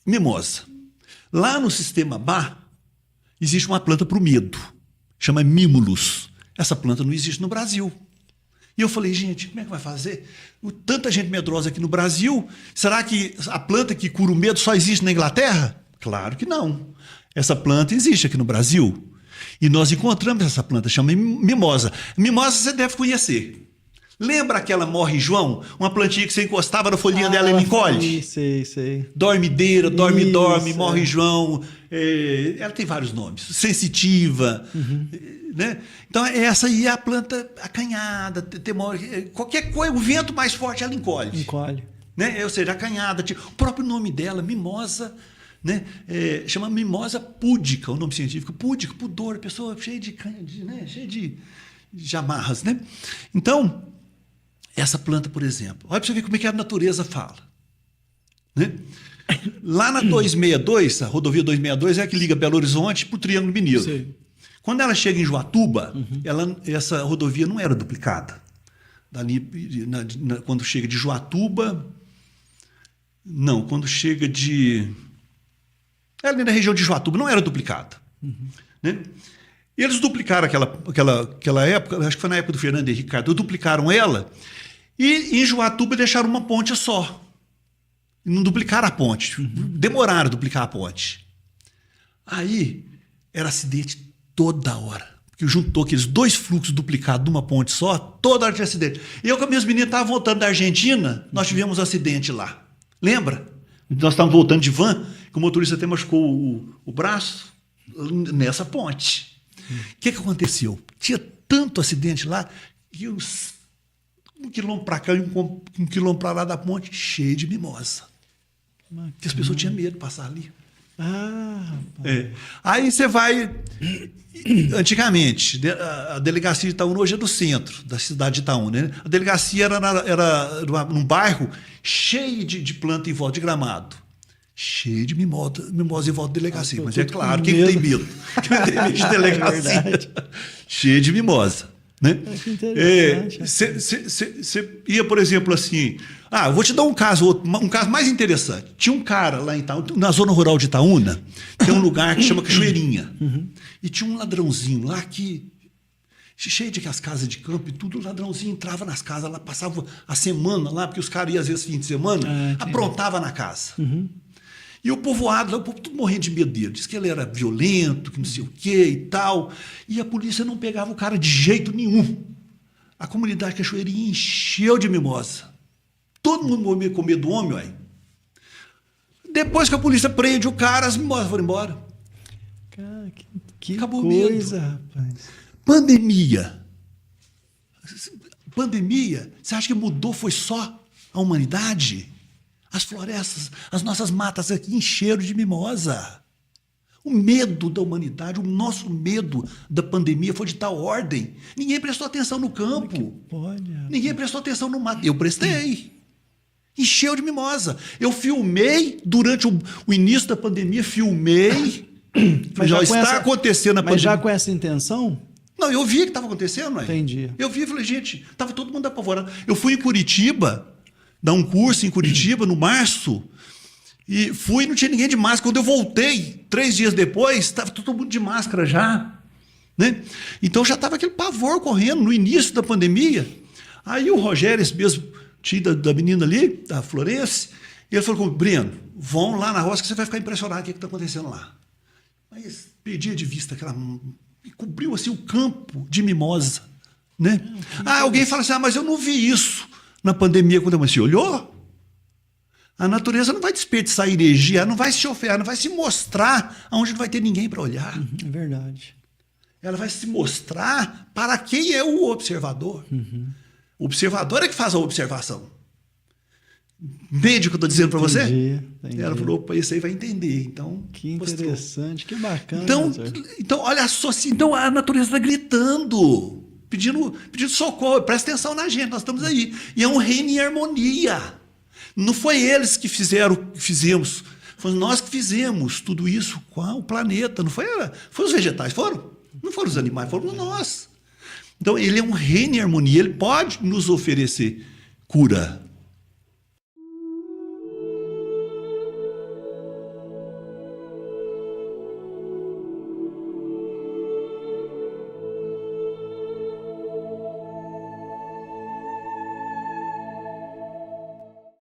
Mimosa. Lá no sistema Bach, existe uma planta para o medo, chama Mimulus. Essa planta não existe no Brasil. E eu falei, gente, como é que vai fazer? Tanta gente medrosa aqui no Brasil, será que a planta que cura o medo só existe na Inglaterra? Claro que não. Essa planta existe aqui no Brasil. E nós encontramos essa planta, chama mimosa. Mimosa você deve conhecer. Lembra aquela morre João? Uma plantinha que você encostava na folhinha dela e ela encolhe? Sei. Dormideira, dorme, morre João. Ela tem vários nomes. Sensitiva. Né? Então, essa aí é a planta acanhada. Qualquer coisa, o vento mais forte, ela encolhe. Né? Ou seja, acanhada. O próprio nome dela, mimosa, né? Chama mimosa púdica, o nome científico. Púdica, pudor, pessoa cheia de amarras. Né? Então, essa planta, por exemplo, olha para você ver como é que a natureza fala. Né? Lá na 262, a rodovia 262 é a que liga Belo Horizonte para o Triângulo Mineiro. Sim. Quando ela chega em Joatuba, essa rodovia não era duplicada. Quando chega de Joatuba... Não, quando chega de... Ali na região de Joatuba, não era duplicada. Né? E eles duplicaram aquela época, acho que foi na época do Fernando Henrique Cardoso, duplicaram ela e em Joatuba deixaram uma ponte só. Não duplicaram a ponte, demoraram a duplicar a ponte. Aí era acidente toda hora, porque juntou aqueles dois fluxos duplicados numa ponte só, toda hora tinha acidente. Eu com as minhas meninas estavam voltando da Argentina, nós tivemos um acidente lá. Lembra? Nós estávamos voltando de van, que o motorista até machucou o braço nessa ponte. O que aconteceu? Tinha tanto acidente lá que um quilômetro para cá e um quilômetro para lá da ponte, cheio de mimosa. Porque as pessoas tinham medo de passar ali. Aí você vai... Antigamente, a delegacia de Itaúna hoje é do centro da cidade de Itaúna. Né? A delegacia era num bairro cheio de planta em volta de Gramado. Cheio de mimosa em volta da delegacia. Mas é claro, quem tem medo? Quem tem medo de delegacia? Cheio de mimosa. Né? Que interessante. Você ia, por exemplo, assim... eu vou te dar um caso mais interessante. Tinha um cara lá em Itaúna, na zona rural de Itaúna, tem um lugar que chama Cachoeirinha. E tinha um ladrãozinho lá que... cheio de as casas de campo e tudo, o ladrãozinho entrava nas casas, lá passava a semana lá, porque os caras iam às vezes fim de semana, aprontava na casa. E o povoado lá, o povo tudo morrendo de medo dele. Diz que ele era violento, que não sei o quê e tal. E a polícia não pegava o cara de jeito nenhum. A comunidade Cachoeirinha encheu de mimosa. Todo mundo morreu com medo do homem, ué. Depois que a polícia prende o cara, as mimosas foram embora. Cara, que acabou coisa, o medo. Rapaz. Pandemia, você acha que mudou foi só a humanidade? As florestas, as nossas matas aqui encheram de mimosa. O medo da humanidade, o nosso medo da pandemia foi de tal ordem. Ninguém prestou atenção no campo. Ninguém prestou atenção no mato. Eu prestei. Encheu de mimosa. Eu filmei durante o início da pandemia, Mas já está acontecendo a pandemia. Mas já com essa intenção? Não, eu vi que estava acontecendo. Entendi. Eu vi e falei, gente, estava todo mundo apavorado. Eu fui em Curitiba, dar um curso em Curitiba, no março, e fui e não tinha ninguém de máscara. Quando eu voltei, 3 dias depois, estava todo mundo de máscara já. Né? Então já estava aquele pavor correndo no início da pandemia. Aí o Rogério, esse mesmo tio da menina ali, da Florence, ele falou comigo, Breno, vão lá na roça que você vai ficar impressionado com o que está acontecendo lá. Mas perdia de vista aquela... E cobriu assim o campo de mimosa. Né? Alguém fala assim, mas eu não vi isso na pandemia. Quando você olhou? A natureza não vai desperdiçar energia, ela não vai se oferecer, não vai se mostrar onde não vai ter ninguém para olhar. É verdade. Ela vai se mostrar para quem é o observador. O observador é que faz a observação. Entende o que eu estou dizendo para você? Entendi. Ela falou, opa, esse aí vai entender. Então, que interessante, que bacana. Então olha só, então a natureza está gritando, pedindo socorro. Presta atenção na gente, nós estamos aí. E é um reino em harmonia. Não foi eles que fizemos. Foi nós que fizemos tudo isso com o planeta. Não foi os vegetais, foram? Não foram os animais, foram nós. Então ele é um reino em harmonia. Ele pode nos oferecer cura.